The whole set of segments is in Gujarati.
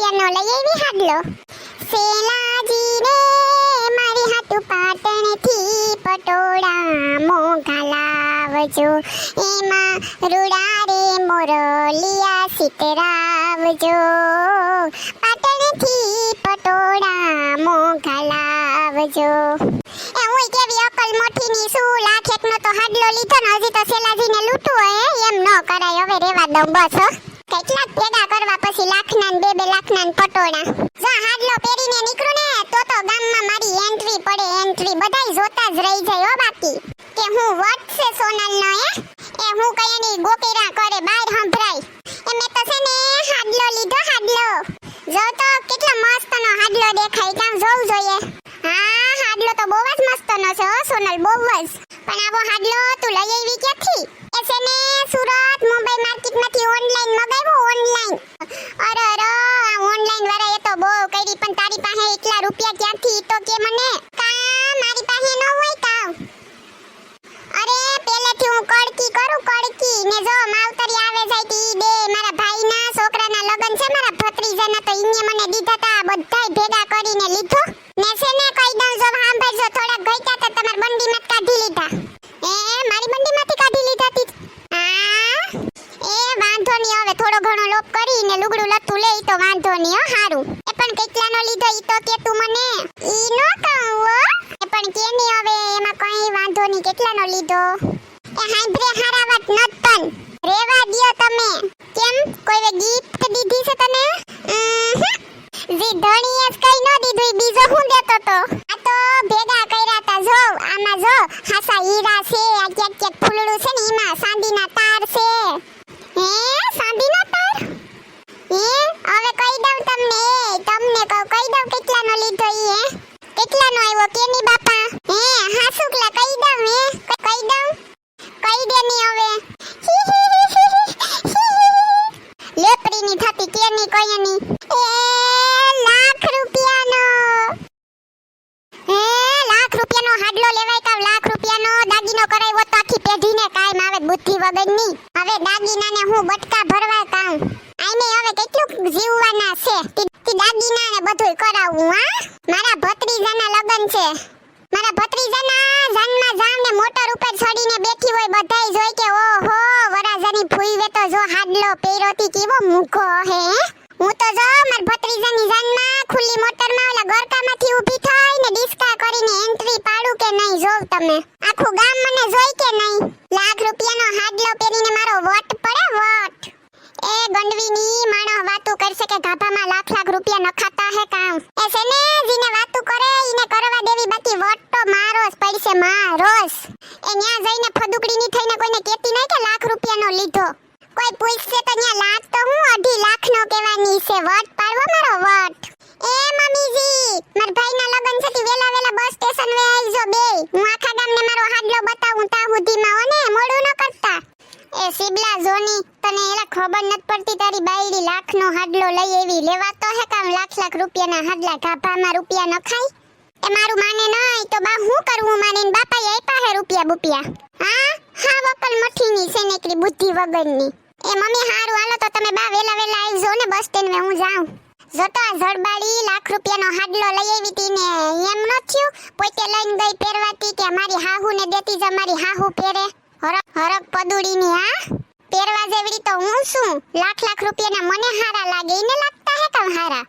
રૂપિયાનો લઈ આવી હાડલો. સેલાજીને મારી હાટુ પાટણથી પટોળા મોંઘા લાવજો, એમાં રૂડા રે મોરલિયા સીતરાવજો. પાટણથી પટોળા મોંઘા લાવજો. એ હું કેવી અકલ મોઠીની શું, લાખ એકનો તો હાડલો લીધો ને હજી તો સેલાજીને લૂંટવું હોય એમ ન કરાય. હવે રેવા દઉં બસ. કેટલાક ભેગા કરવા પછી લાખના ને બે લાખના ને પટોળા. જો હાડલો પહેરીને નીકળું ને તો ગામમાં મારી એન્ટ્રી પડે, એન્ટ્રી બધાય જોતા જ રહી જાય હો બાકી કે હું વટ છે સોનલનો. એ હું કયાની ગોકેરા કરે બહાર સંભળાય. એ મેં તો છે ને હાડલો લીધો, હાડલો જો તો કેટલો મસ્તનો હાડલો દેખાય, કામ જોવું જોઈએ. હા હાડલો તો બહુ જ મસ્તનો છે હો સોનલ, બહુ જ. પણ આવો હાડલો તું લઈ આવી ક્યાંથી? એ છે ને સુરત મુંબઈ માર્કેટમાંથી ઓનલાઈન મગાવ્યો, ઓનલાઈન. અરે અરે આ ઓનલાઈન વાળાએ તો બહુ કરી, પણ તારી પાસે એટલા રૂપિયા ક્યાંથી તો કે મને. કા મારી પાસે ન હોય કાવ? અરે પહેલેથી હું કડકી કરું, કડકી ને જો માવતરી આવે જાય તી બે મારા ભાઈના છોકરાના લગન છે મારા ભત્રીજાના, તો ઈને મને દીધા તા, બધાય ભેગા કરીને લીધો ને છે ને કઈ દઉં જો સાંભળજો, થોડા ગઈતા તો તમાર બંડીમાં કાઢી લીધા. એ મારી બંડીમાંથી કાઢી લીધા તી? હા એ વાંધો નહીં, હવે થોડો ઘણો લોપ કરીને લુગડું લતું લે તો વાંધો નહીં હો. હારું એ પણ કેટલાનો લીધો ઈ તો કે તું મને. ઈ નો કહું હો, એ પણ કે ની હવે એમાં કઈ વાંધો નહીં કેટલાનો લીધો. એ હાંભરે હારા વાત નત પણ રેવા દ્યો તમે. કેમ કોઈએ ગિફ્ટ દીધી છે તને? જી ધણીએ જ કઈ ન દીધું, ઈ બીજો હું દેતો તો. આ તો ભેગા કર્યા તા. જો આમાં જો હાસા હીરા છે, આ ક્યાંક ક્યાંક ફૂલડું છે ને એમાં ચાંદીના તાર છે. હે ચાંદીના તાર? હે હવે કહી દઉં તમને, તમને કહું કહી દઉં કેટલાનો લીધો ઈ. હે કેટલાનો આવ્યો કેની બાપા? હે હાસુકલા કહી દઉં? હે કહી દઉં? કહી દે ની હવે. લેપરીની થતી કેની કયની. એ લાખ રૂપિયાનો. હે લાખ રૂપિયાનો હાડલો લેવાય કાવ? લાખ રૂપિયાનો દાગીનો કરાવ્યો તો આખી પેઢીને કાયમ આવે બુદ્ધિ વગરની. હવે દાગીનાને હું બટકા ભરવા કાઉં? આઈને હવે કેટલું જીવવાના છે તી દાગીનાને બધુંય કરાવું. હા મારા ભત્રીજાના લગન છે, મારા ભત્રીજાના જાનમાં જામ ને મોટર ઉપર ચડીને બેઠી હોય, બધાય જોઈ કે ઓહો વરાજાની ફૂઈવે તો જો હાડલો પહેર્યોથી કેવો મૂકો હે. હું તો જો માર ભત્રીજાની જાનમાં ખુલ્લી મોટરમાં ઓલા ગરકામાંથી ઊભી થઈને ડિસ્કા કરીને એન્ટ્રી પાડું કે નહીં જોવ તમે. આખું ગામ મને જોઈ કે નહીં. લાખ રૂપિયાનો હાડલો પહેરીને મારો વટ પડે, વટ. એ ગંડવીની માણો વાતું કરશે કે ગાભામાં લાખ રૂપિયા નખાતા હે કામ. એ છે ને જીને વાતું કરે ઈને કરવા દેવી, બાકી વટ તો મારો જ પડશે, મારો જ. એ ન્યા જઈને ફદુકડીની થઈને કોઈને કેતી નહીં કે લાખ રૂપિયાનો લીધો. કોઈ પૂછશે તો ન્યા લાખ તો હું 2.5 લાખનો કહેવાની છે. વટ પાડવો મારો વટ. એ મમ્મીજી માર ભાઈના લગન છે તી વેલા વેલા બસ સ્ટેશન વે આવજો બે. હું આખા ગામને મારો હાડલો બતાવું તા સુધીમાં ઓને મોડું ન કરતા. એ સિબલા જોની તને એલા ખબર નત પડતી તારી બાયડી લાખનો હાડલો લઈ એવી લેવા તો હે કામ? લાખ રૂપિયાના હાડલા ગાભામાં રૂપિયા ન ખાય? એ મારું માને નહીં તો બા હું કરવું? મારે ને બાપાએ આપ્યા હે રૂપિયા બુપિયા? હા હા વકલ મઠીની છે ને એકલી બુદ્ધિ વગરની. એ મમ્મી હારું હાલો તો તમે બા વેલા વેલા આવજો ને બસ સ્ટેન્ડ મે હું જાઉં. જો તો આ જડબાડી લાખ રૂપિયાનો હાડલો લઈ આવી તી ને એમ ન થયું પોતે લઈને ગઈ પહેરવાતી કે મારી હાહુને દેતી જ મારી હાહુ પહેરે. હરક પદુડીની. હા પહેરવા જેવડી તો હું શું? લાખ રૂપિયાના મને હારા લાગે, ઈને લાગતા હે કામ હારા?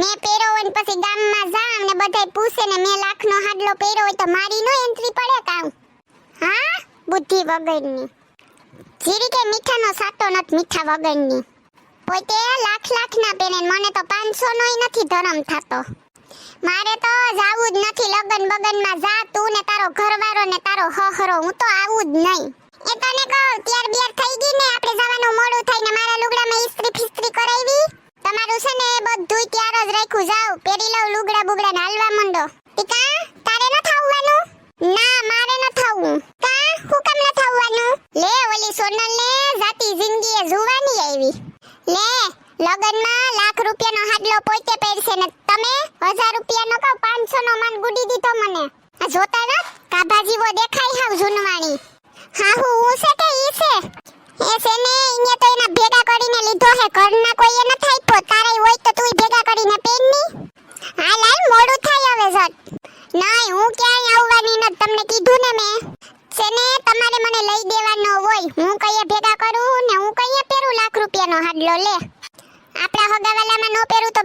મેં પહેરો હોય પછી ગામમાં જામ ને બધાય પૂછે ને મેં લાખનો હાડલો પહેરો હોય તો મારી નો એન્ટ્રી પડે કામ? હા બુદ્ધિ વગરની. જીરી કે મીઠાનો સાટો નત મીઠા વગરની. પોતે લાખ ના પહેરે મને તો 500 નોય નથી ધરમ થાતો. મારે તો જાવું જ નથી લગન બગનમાં. જા તું ને તારો ઘરવાળો ને તારો હહરો, હું તો આવું જ નહીં. એ તને કહું ત્યાર બિયાર થઈ ગઈ ને આપણે જવાનું મોડું થઈને મારા લુગડામાં ઇસ્ત્રી ફિસ્ત્રી કરાવી. તમારું છે ને બધુંય ત્યાર જ રાખ્યું. જાવ પહેરી લઉં લુગડા બુગડા ને હાલવા માંડો. ટીકા તારે ન થાવવાનું? ના મારે ન થાવું. કા હું કેમ ન થાવવાનું? લે ઓલી સોનલ ને જાતી જિંદગીએ જુવાની આવી. લે લગનમાં લાખ રૂપિયાનો હાડલો પોતે પહેરશે ને તમે 1000 રૂપિયાનો કહો 500 નો માન ગુડી દીધો મને. આ જોતા ન કાભા જીવો દેખાય હાવ જુનવાણી. હા હું છે કે ઈ છે? એ છે ને ઇને તો એના ભેગા કરીને લીધો હે, ઘરના કોઈએ ન થાય પો. તારે હોય તો તુંય ભેગા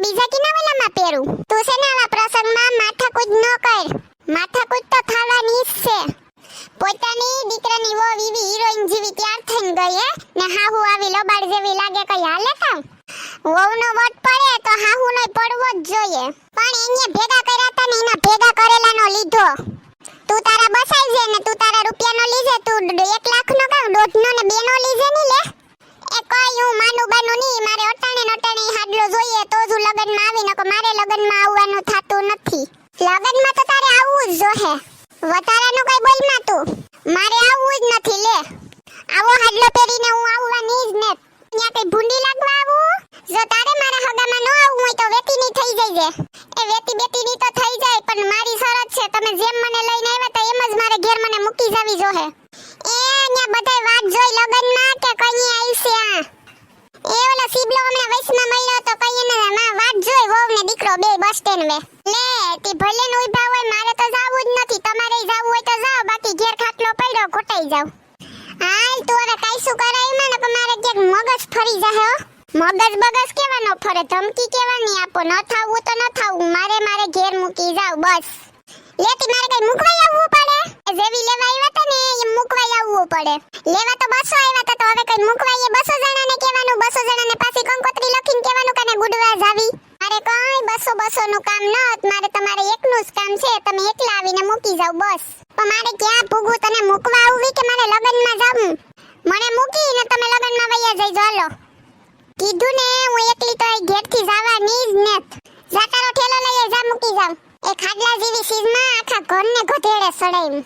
બીજા કિના વેલામાં પહેરું. તું છે ને આવા પ્રસંગમાં માથાકૂટ ન કર. માથાકૂટ તો થવાની જ છે. પોતાની દીકરાની વહુ વીવી હિરોઈન જેવી તૈયાર થઈને ગઈ હે ને હાહુ આવી લબાડ જેવી લાગે કઈ હાલે કામ. વહુનો વટ પડે તો હાહુનો પડવો જ જોઈએ. પણ એને ભેગા કર્યા તા ને એના ભેગા કરેલાનો લીધો. તું તારા બસાઈ છે ને તું તારા રૂપિયાનો લીધે તું 1 લાખનો કામ 1.5નો ને 2નો લીધે ની લે. એ કઈ હું માનું બાનું ની મારે અટાણે નટાણે હાડલો જોઈએ તો જ લગનમાં આવી નકો મારે લગનમાં આવવાનું થાતું નથી. લગનમાં તો તારે આવવું જ જોહે. વધારાનું કઈ બોલમાં તું. મારે આવવું જ નથી લે. આવો હાડલો પહેરીને હું આવવાની જ ને. ત્યાં કઈ ભૂંડી લાગવા આવું? જો તારે મારા હગામાં ન આવવું હોય તો વેતીની થઈ જઈજે. એ વેતી બેતીની તો થઈ જાય પણ મારી શરત છે તમે જેમ મને લઈને આવ્યા તા એમ જ મારે ઘેર મને મૂકી જાવી જોહે. એ ન્યા બધાય વાત જોઈ લગનમાં કે કઈ આવશે આ. એ ઓલો સીબલો હમણાં વૈસમાં મળ્યો તો કઈ ને માં વાત જોઈ વહુ ને દીકરો બે બસ સ્ટેન્ડ વે. લે તી ભલે ને ઉભા હોય મારે તો જાવું જ નથી. તમારે જાવું હોય તો જાઓ બાકી ઘેર ખાટલો પડ્યો ખોટાઈ જાવ. હાલ તું હવે કાઈ શું કરાય માં ને મારે ક્યાંક મગજ ફરી જાહે હો. મગજ બગજ કેવાનો ફરે ધમકી કેવાની આપો ન થાવું તો ન થાવું મારે ઘેર મૂકી જાવ બસ. લેતી મારે કઈ મૂકવાઈ આવવું પડે. એ જેવી લેવા આવ્યા તા ને એ મૂકવાઈ આવવું પડે. લેવા તો 200 આવ્યા તા તો હવે કઈ મૂકવાઈ એ 200 જણાને કહેવાનું 200 જણાને પાછી કંકોત્રી લખીને કહેવાનું કને ગુડવા જાવી. મારે કઈ 200 નું કામ નત મારે તમારે એકનું જ કામ છે તમે એકલા આવીને મૂકી જાવ બસ. પણ મારે ક્યાં ભૂગું તને મૂકવા આવવી કે મારે લગનમાં જાવું? મને મૂકીને તમે લગનમાં વયા જઈ ચાલો. કીધું ને હું એકલી તો ઘેરથી જવાની જ નેત. જાતારો ઠેલો લઈએ જા મૂકી જાવ. એ ખાડલા જેવી સીઝમાં આખા ઘરને ગધેડે સડાઈ.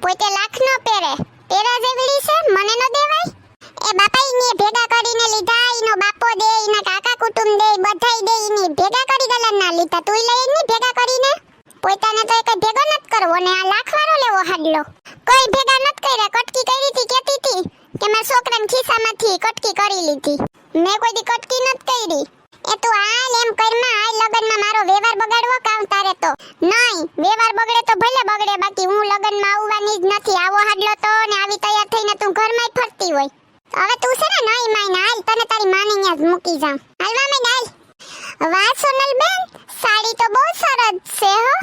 પોતે લાખ નો પહેરે તેરા જેવડી છે મને ન દેવાય. એ બાપા ઈને ભેગા કરીને લીધા ઈનો બાપો દે ઈના કાકા કુટુંબ દે બધાય દે ઈને ભેગા કરી ગલા ના લીધા તુંય લઈ ની ભેગા કરીને. પોતાને તો એક ભેગો નત કરવો ને આ લાખ વાળો લેવો હાડલો. કોઈ ભેગા નત કર્યા કટકી કરી હતી કેતી હતી કે મેં છોકરાને ખિસ્સામાંથી કટકી કરી લીધી. મેં કોઈ દી કટકી નત કરી. એ તું હાલ એમ કરમાં હાલ લગનમાં મારો વ્યવહાર બગાડવો કામ તારે તો નહીં. વ્યવહાર બગડે તો ભલે બગડે બાકી હું લગનમાં આવવાની જ નથી. આવો હાડલો તો ને આવી તૈયાર થઈને તું ઘરમાં જ ફરતી હોય. હવે તું છે ને નહીં માઈને હાલ તને તારી માને ન્યા જ મૂકી જાઉં. હાલવા મે હાલ. વાહ સોનલ બેન સાડી તો બહુ સરસ છે હો.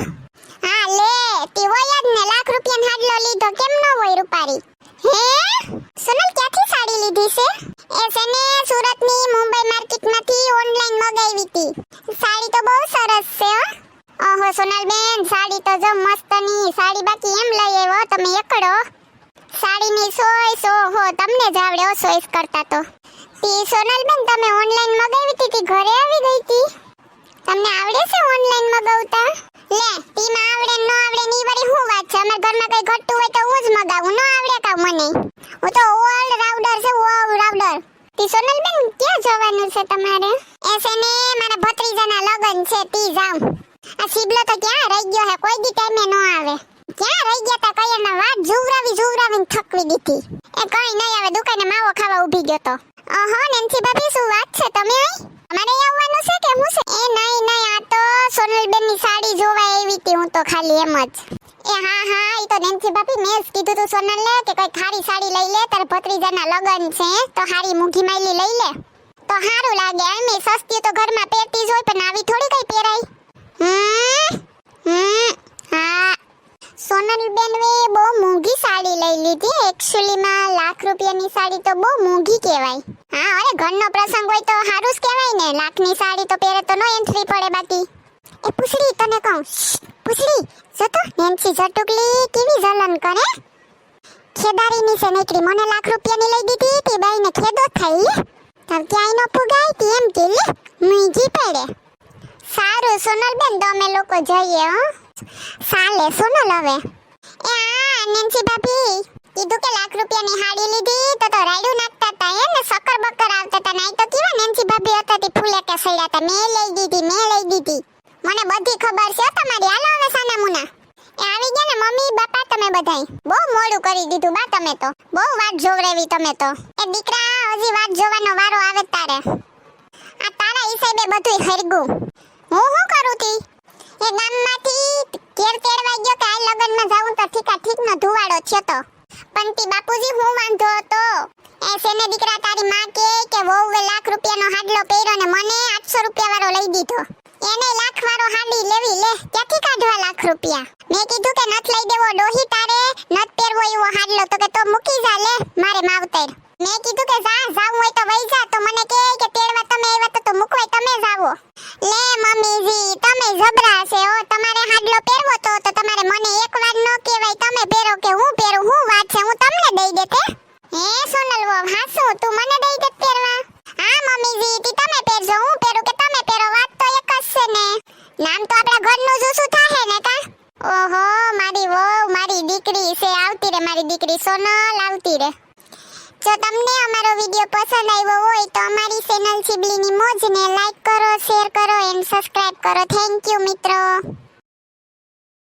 હા લે તી હોય જ ને લાખ રૂપિયાનો હાડલો લીધો કેમ ન હોય રૂપારી? હે સોનલ ક્યાંથી સાડી લીધી છે? એ છે ને સુરતની મુંબઈ માર્કેટમાંથી ઓનલાઈન મગાવી હતી. સાડી તો બહુ સરસ છે હો. ઓહો સોનલ બેન સાડી તો જો મસ્તની સાડી બાકી એમ લઈ આવ્યો તમે એકડો. સાડીની સો હો તમને જ આવડે હો સોઈસ કરતા તો. તી સોનલ બેન તમે ઓનલાઈન મગાવી હતી ઘરે આવી ગઈ હતી. તમને આવડે છે ઓનલાઈન મગાવતા? લે તીમાં આવડે ન આવડે ની વળી હું વાત છે. અમાર ઘરમાં કઈ ઘટતું હોય તો હું જ મગાવું ન આવડે કા મને. હું તો ઓલ રાઉન્ડર છે ઓલ રાઉન્ડર. તી સોનલ બેન ક્યાં જવાનું છે તમારે? એ છે ને મારા ભત્રીજાના લગન છે તી જાઉં. આ સીબલો તો ક્યાં રહી ગયો હે કોઈ દી ટાઈમે ન આવે. ક્યાં રહી ગયા તા કયાના વાત ઝુવરાવીને થકવી દીધી. એ કઈ નહીં આવે દુકાને માવો ખાવા ઊભી ગયો તો. ઓહો નેન્સી ભાભી શું વાત છે તમે અહીં? અમારે આવવાનું છે કે હું છે? એ નહીં આ તો સોનલ બેનની સાડી જોવા આવી હતી હું તો ખાલી એમ જ. એ હા ઈ તો નેન્સી ભાભી મેં જ કીધું તું સોનલ લે કે કોઈ ખારી સાડી લઈ લે તારા ભત્રીજાના લગન છે તો હારી મૂંઘી માયલી લઈ લે તો હારું લાગે. એમ સસ્તી તો ઘરમાં પહેરતી જ હોય પણ આવી થોડી કઈ પહેરાય. હા સોનલ બેન વે બહુ મોંઘી સાડી લઈ લીધી. એક્ચ્યુઅલી માં લાખ રૂપિયાની સાડી તો બહુ મોંઘી કહેવાય. હા અરે ઘરનો પ્રસંગ હોય તો હારું જ કહેવાય ને. લાખની સાડી તો પહેરે તો નો એન્ટ્રી પડે બાકી. એ પૂછડી તને કહું પૂછડી જો તો નેન્સી જટુકલી કેવી જલન કરે. ખેદારીની છે નીકળી મને લાખ રૂપિયાની લઈ દીધી તે બાઈને ખેદો થઈ લે. તબ ક્યાંય નો ફુગાય તી એમ કે લે મૂંગી પડે. સારું સોનલ બેન તો અમે લોકો જઈએ હો. સાલે સોનલ હવે. એ હા નેન્સી ભાભી કીધું કે લાખ રૂપિયાની હાડી લીધી તો રાયડું નાખતા તા હે ને શક્કર બક્કર આવતા તા. નહીં તો કેવા નેન્સી ભાભી હતા તે ફૂલે કે સડ્યા તા. મેં લઈ દીધી મને બધી ખબર છે તમારી. હાલો હવે સાના મુના એ આવી ગયા ને મમ્મી બાપા તમે બધાય. બહુ મોડું કરી દીધું બા તમે તો. બહુ વાત જોવરેવી તમે તો. એ દીકરા હજી વાત જોવાનો વારો આવે તારે. આ તારા હિસાબે બધુંય હરગું. હું કરું તી એ ગામમાંથી ઘેર તેડવા ગયો કે આ લગનમાં જાઉં તો ઠીકનો ધુવાડો થયો તો. પણ તી બાપુજી હું વાંધો હતો એ સેને દીકરા તારી માં કે વહુએ લાખ રૂપિયાનો હાડલો પહેર્યો ને મને 800 રૂપિયા વાળો લઈ દીધો. એને લાખ વાળો હાડી લેવી લે, ક્યાંથી કાઢવા લાખ રૂપિયા? મેં કીધું કે નથ લઈ દેવો ડોહી તારે, નથ પહેરવો એવો હાડલો, તો કે તો મૂકી જા લે મારે માવતર. મેં કીધું કે જા જાવું હોય તો વઈ જા, તો મને કહે કે તેડવા તમે આવ્યા તો મૂકવાય તમે જાવો. લે મમ્મીજી તમે જબરા છે હો, તમારે હાડલો પહેરવો તો તમારે મને એકવાર ન કહેવાય તમે પહેરો કે હું પહેરું, હું વાત છે હું તમને દઈ દેતે. હે સોનલ વહુ હાસુ તું મને દઈ દે પહેરવા? હા મમ્મીજી તી તમે પહેરજો, હું પહેરું કે તમે પહેરો, વાત તો એક જ છે ને. નામ તો આપણા ઘરનું જુસું થાહે ને કા? ઓહો મારી વહુ મારી દીકરી છે, આવતી રે મારી દીકરી સોનલ આવતી રે. જો તમને અમારો વિડિયો પસંદ આવ્યો હોય તો અમારી ચેનલ ચીબલીની મોજને લાઈક કરો, શેર કરો એન્ડ સબસ્ક્રાઇબ કરો. થેન્ક યુ મિત્રો.